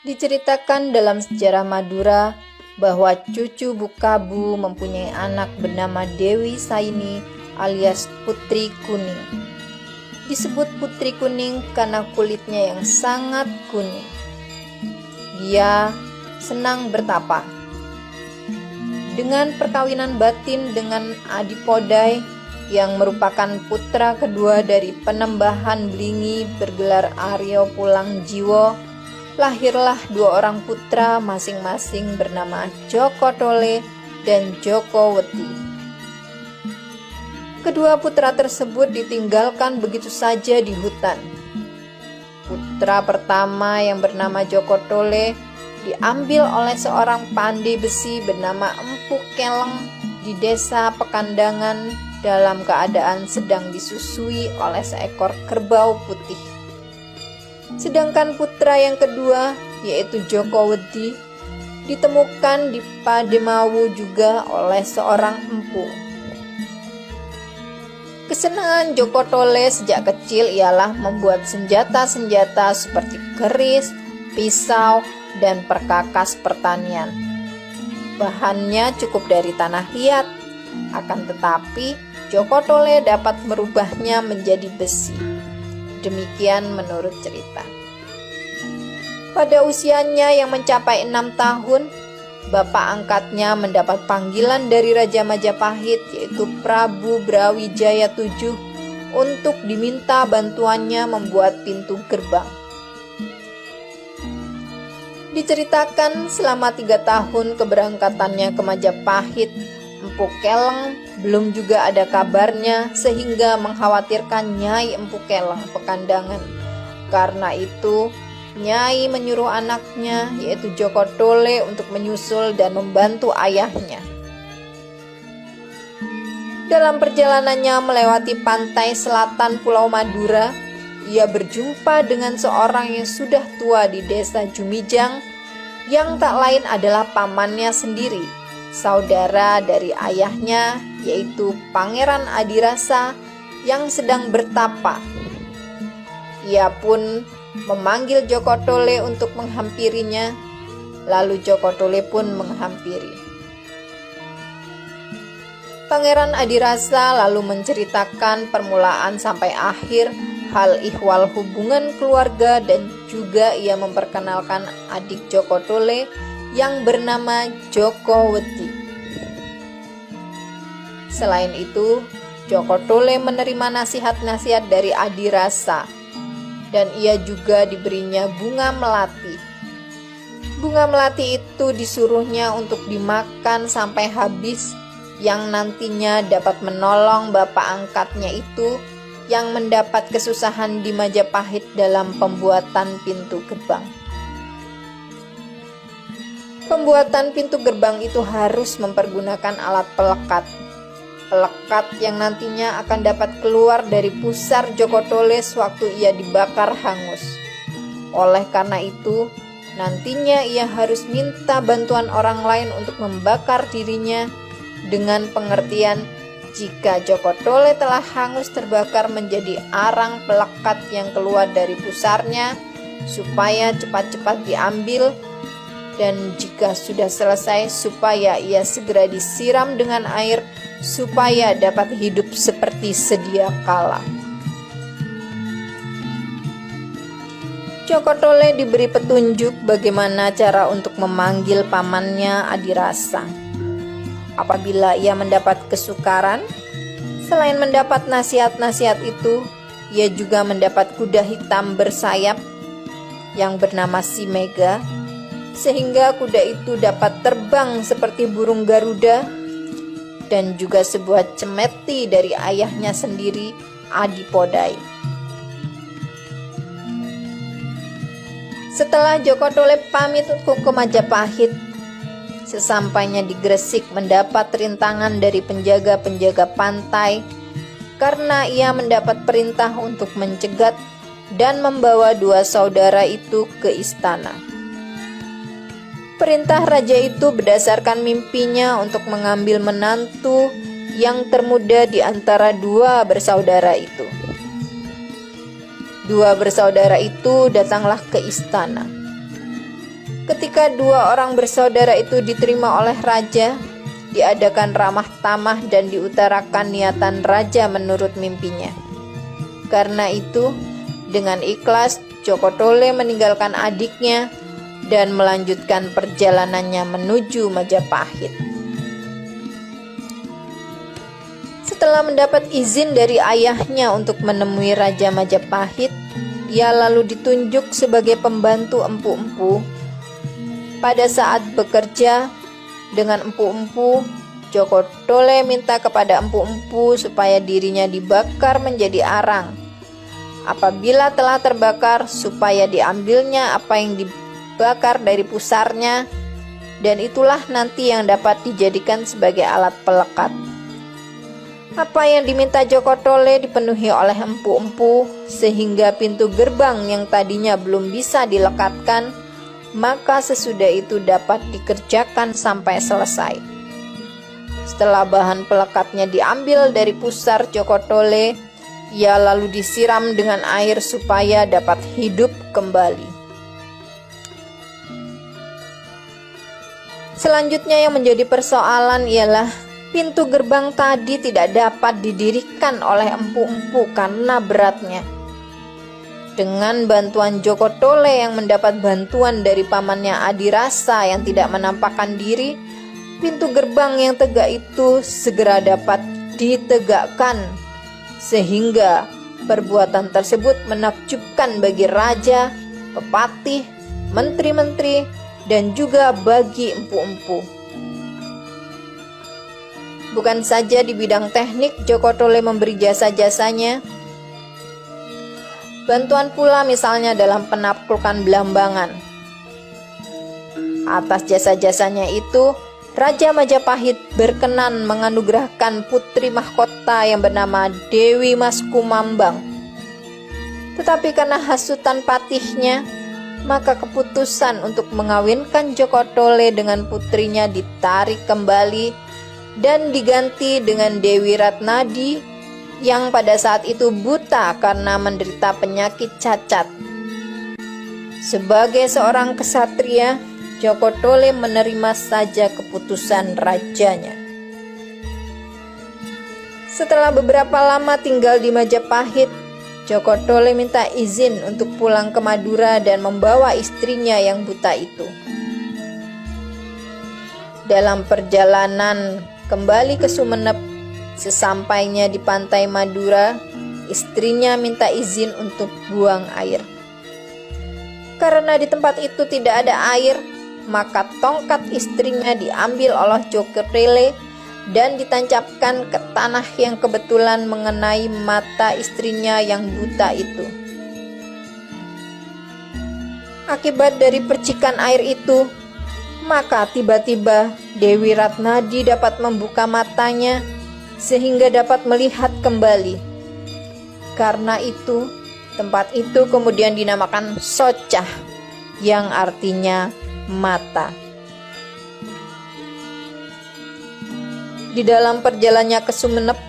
Diceritakan dalam sejarah Madura bahwa cucu Bukabu mempunyai anak bernama Dewi Saini alias Putri Kuning. Disebut Putri Kuning karena kulitnya yang sangat kuning. Dia senang bertapa. Dengan perkawinan batin dengan Adipodai yang merupakan putra kedua dari Penembahan Blingi bergelar Aryo Pulang Jiwo, lahirlah dua orang putra masing-masing bernama Joko Tole dan Joko Weti. Kedua putra tersebut ditinggalkan begitu saja di hutan. Putra pertama yang bernama Joko Tole diambil oleh seorang pandai besi bernama Empu Keleng di desa Pekandangan dalam keadaan sedang disusui oleh seekor kerbau putih. Sedangkan putra yang kedua, yaitu Joko Wedi, ditemukan di Pademawu juga oleh seorang empu. Kesenangan Joko Tole sejak kecil ialah membuat senjata-senjata seperti keris, pisau, dan perkakas pertanian. Bahannya cukup dari tanah liat, akan tetapi Joko Tole dapat merubahnya menjadi besi. Demikian menurut cerita. Pada usianya yang mencapai 6 tahun, bapak angkatnya mendapat panggilan dari Raja Majapahit yaitu Prabu Brawijaya VII untuk diminta bantuannya membuat pintu gerbang. Diceritakan selama 3 tahun keberangkatannya ke Majapahit, Empu Keleng belum juga ada kabarnya sehingga mengkhawatirkan Nyai Empu Keleng Pekandangan. Karena itu, Nyai menyuruh anaknya yaitu Joko Tole untuk menyusul dan membantu ayahnya. Dalam perjalanannya melewati pantai selatan Pulau Madura, ia berjumpa dengan seorang yang sudah tua di desa Jumijang yang tak lain adalah pamannya sendiri, saudara dari ayahnya yaitu Pangeran Adirasa yang sedang bertapa. Ia pun memanggil Joko Tole untuk menghampirinya, lalu Joko Tole pun menghampiri. Pangeran Adirasa lalu menceritakan permulaan sampai akhir hal ihwal hubungan keluarga dan juga ia memperkenalkan adik Joko Tole yang bernama Joko Weti. Selain itu, Joko Tole menerima nasihat-nasihat dari Adirasa dan ia juga diberinya bunga melati. Bunga melati itu disuruhnya untuk dimakan sampai habis yang nantinya dapat menolong bapak angkatnya itu yang mendapat kesusahan di Majapahit dalam pembuatan pintu gerbang. Pembuatan pintu gerbang itu harus mempergunakan alat pelekat. Pelekat yang nantinya akan dapat keluar dari pusar Joko Tole sewaktu ia dibakar hangus. Oleh karena itu, nantinya ia harus minta bantuan orang lain untuk membakar dirinya dengan pengertian jika Joko Tole telah hangus terbakar menjadi arang pelekat yang keluar dari pusarnya supaya cepat-cepat diambil, dan jika sudah selesai supaya ia segera disiram dengan air supaya dapat hidup seperti sedia kala. Joko Tole diberi petunjuk bagaimana cara untuk memanggil pamannya Adirasa. Apabila ia mendapat kesukaran, selain mendapat nasihat-nasihat itu, ia juga mendapat kuda hitam bersayap yang bernama Simega, sehingga kuda itu dapat terbang seperti burung Garuda, dan juga sebuah cemeti dari ayahnya sendiri, Adipodai. Setelah Joko Tole pamit untuk ke Majapahit, sesampainya di Gresik mendapat rintangan dari penjaga-penjaga pantai karena ia mendapat perintah untuk mencegat dan membawa dua saudara itu ke istana. Perintah raja itu berdasarkan mimpinya untuk mengambil menantu yang termuda di antara dua bersaudara itu. Dua bersaudara itu datanglah ke istana. Ketika dua orang bersaudara itu diterima oleh raja, diadakan ramah tamah dan diutarakan niatan raja menurut mimpinya. Karena itu, dengan ikhlas Joko Tole meninggalkan adiknya dan melanjutkan perjalanannya menuju Majapahit. Setelah mendapat izin dari ayahnya untuk menemui Raja Majapahit, ia lalu ditunjuk sebagai pembantu empu-empu. Pada saat bekerja dengan empu-empu, Joko Tole minta kepada empu-empu supaya dirinya dibakar menjadi arang. Apabila telah terbakar, supaya diambilnya apa yang dibakar dari pusarnya, dan itulah nanti yang dapat dijadikan sebagai alat pelekat. Apa yang diminta Joko Tole dipenuhi oleh empu-empu, sehingga pintu gerbang yang tadinya belum bisa dilekatkan, maka sesudah itu dapat dikerjakan sampai selesai. Setelah bahan pelekatnya diambil dari pusar Joko Tole, ia lalu disiram dengan air supaya dapat hidup kembali. Selanjutnya yang menjadi persoalan ialah pintu gerbang tadi tidak dapat didirikan oleh empu-empu karena beratnya. Dengan bantuan Joko Tole yang mendapat bantuan dari pamannya Adirasa yang tidak menampakkan diri, pintu gerbang yang tegak itu segera dapat ditegakkan, sehingga perbuatan tersebut menakjubkan bagi raja, pepatih, menteri-menteri, dan juga bagi empu-empu. Bukan saja di bidang teknik Joko Tole memberi jasa-jasanya, bantuan pula misalnya dalam penaklukan Blambangan. Atas jasa-jasanya itu, Raja Majapahit berkenan menganugerahkan putri mahkota yang bernama Dewi Mas Kumambang. Tetapi karena hasutan patihnya, maka keputusan untuk mengawinkan Joko Tole dengan putrinya ditarik kembali dan diganti dengan Dewi Ratnadi yang pada saat itu buta karena menderita penyakit cacat. Sebagai seorang kesatria, Joko Tole menerima saja keputusan rajanya. Setelah beberapa lama tinggal di Majapahit, Joko Tole minta izin untuk pulang ke Madura dan membawa istrinya yang buta itu. Dalam perjalanan kembali ke Sumenep, sesampainya di pantai Madura, istrinya minta izin untuk buang air. Karena di tempat itu tidak ada air, maka tongkat istrinya diambil oleh Joko Tole dan ditancapkan ke tanah yang kebetulan mengenai mata istrinya yang buta itu. Akibat dari percikan air itu, maka tiba-tiba Dewi Ratnadi dapat membuka matanya sehingga dapat melihat kembali. Karena itu, tempat itu kemudian dinamakan Socah, yang artinya mata. Di dalam perjalanannya ke Sumenep,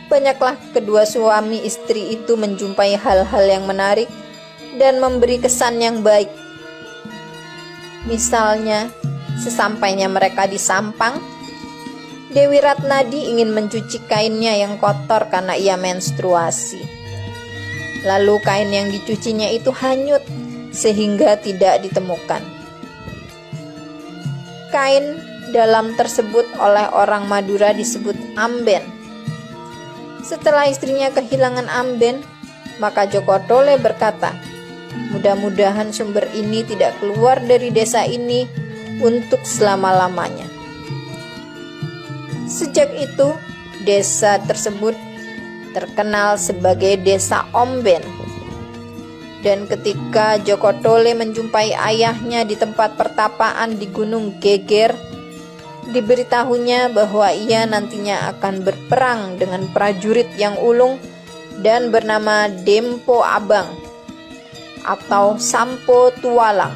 banyaklah kedua suami istri itu menjumpai hal-hal yang menarik dan memberi kesan yang baik. Misalnya, sesampainya mereka di Sampang, Dewi Ratnadi ingin mencuci kainnya yang kotor karena ia menstruasi. Lalu kain yang dicucinya itu hanyut sehingga tidak ditemukan. Kain dalam tersebut oleh orang Madura disebut amben. Setelah istrinya kehilangan amben, maka Joko Tole berkata, mudah-mudahan sumber ini tidak keluar dari desa ini untuk selama-lamanya. Sejak itu, desa tersebut terkenal sebagai Desa Omben. Dan ketika Joko Tole menjumpai ayahnya di tempat pertapaan di Gunung Geger, diberitahunya bahwa ia nantinya akan berperang dengan prajurit yang ulung dan bernama Dempo Abang atau Sampo Tualang,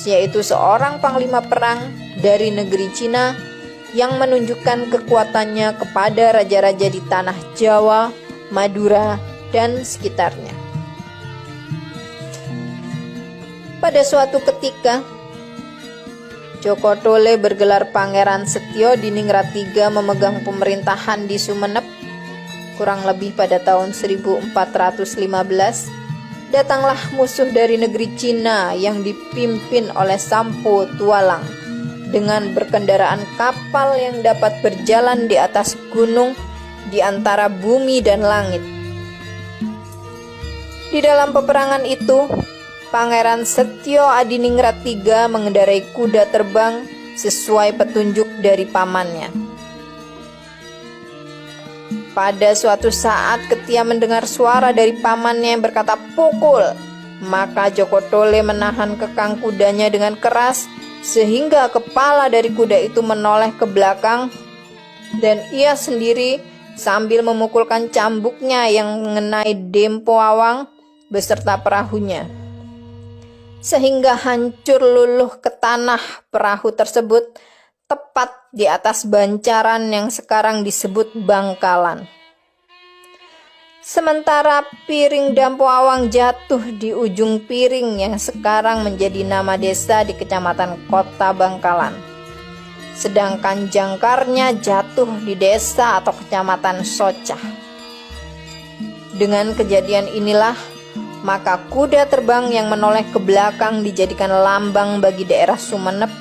yaitu seorang panglima perang dari negeri Cina yang menunjukkan kekuatannya kepada raja-raja di tanah Jawa, Madura, dan sekitarnya. Pada suatu ketika, Joko Tole bergelar Pangeran Setio Diningrat III memegang pemerintahan di Sumenep kurang lebih pada tahun 1415. Datanglah musuh dari negeri Cina yang dipimpin oleh Sampo Tualang dengan berkendaraan kapal yang dapat berjalan di atas gunung di antara bumi dan langit. Di dalam peperangan itu, Pangeran Setio Adiningrat III mengendarai kuda terbang sesuai petunjuk dari pamannya. Pada suatu saat ketika mendengar suara dari pamannya yang berkata pukul, maka Joko Tole menahan kekang kudanya dengan keras sehingga kepala dari kuda itu menoleh ke belakang dan ia sendiri sambil memukulkan cambuknya yang mengenai Dempo Awang beserta perahunya, sehingga hancur luluh ke tanah perahu tersebut tepat di atas bancaran yang sekarang disebut Bangkalan. Sementara piring Dampo Awang jatuh di ujung piring yang sekarang menjadi nama desa di Kecamatan Kota Bangkalan, sedangkan jangkarnya jatuh di desa atau Kecamatan Socah. Dengan kejadian inilah maka kuda terbang yang menoleh ke belakang dijadikan lambang bagi daerah Sumenep.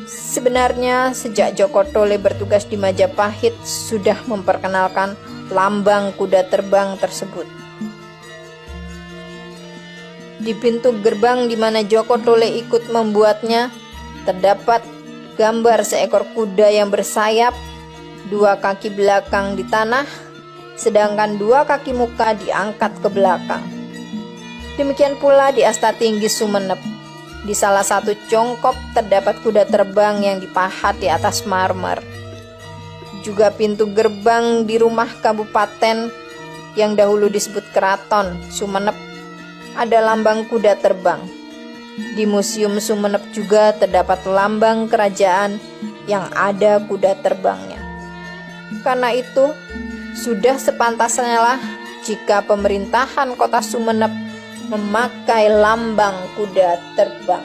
Sebenarnya sejak Joko Tole bertugas di Majapahit sudah memperkenalkan lambang kuda terbang tersebut. Di pintu gerbang di mana Joko Tole ikut membuatnya terdapat gambar seekor kuda yang bersayap, dua kaki belakang di tanah, sedangkan dua kaki muka diangkat ke belakang. Demikian pula di Asta Tinggi Sumenep. Di salah satu congkop terdapat kuda terbang yang dipahat di atas marmer. Juga pintu gerbang di rumah kabupaten yang dahulu disebut Keraton Sumenep ada lambang kuda terbang. Di Museum Sumenep juga terdapat lambang kerajaan yang ada kuda terbangnya. Karena itu, sudah sepantasnya lah jika pemerintahan kota Sumenep memakai lambang kuda terbang.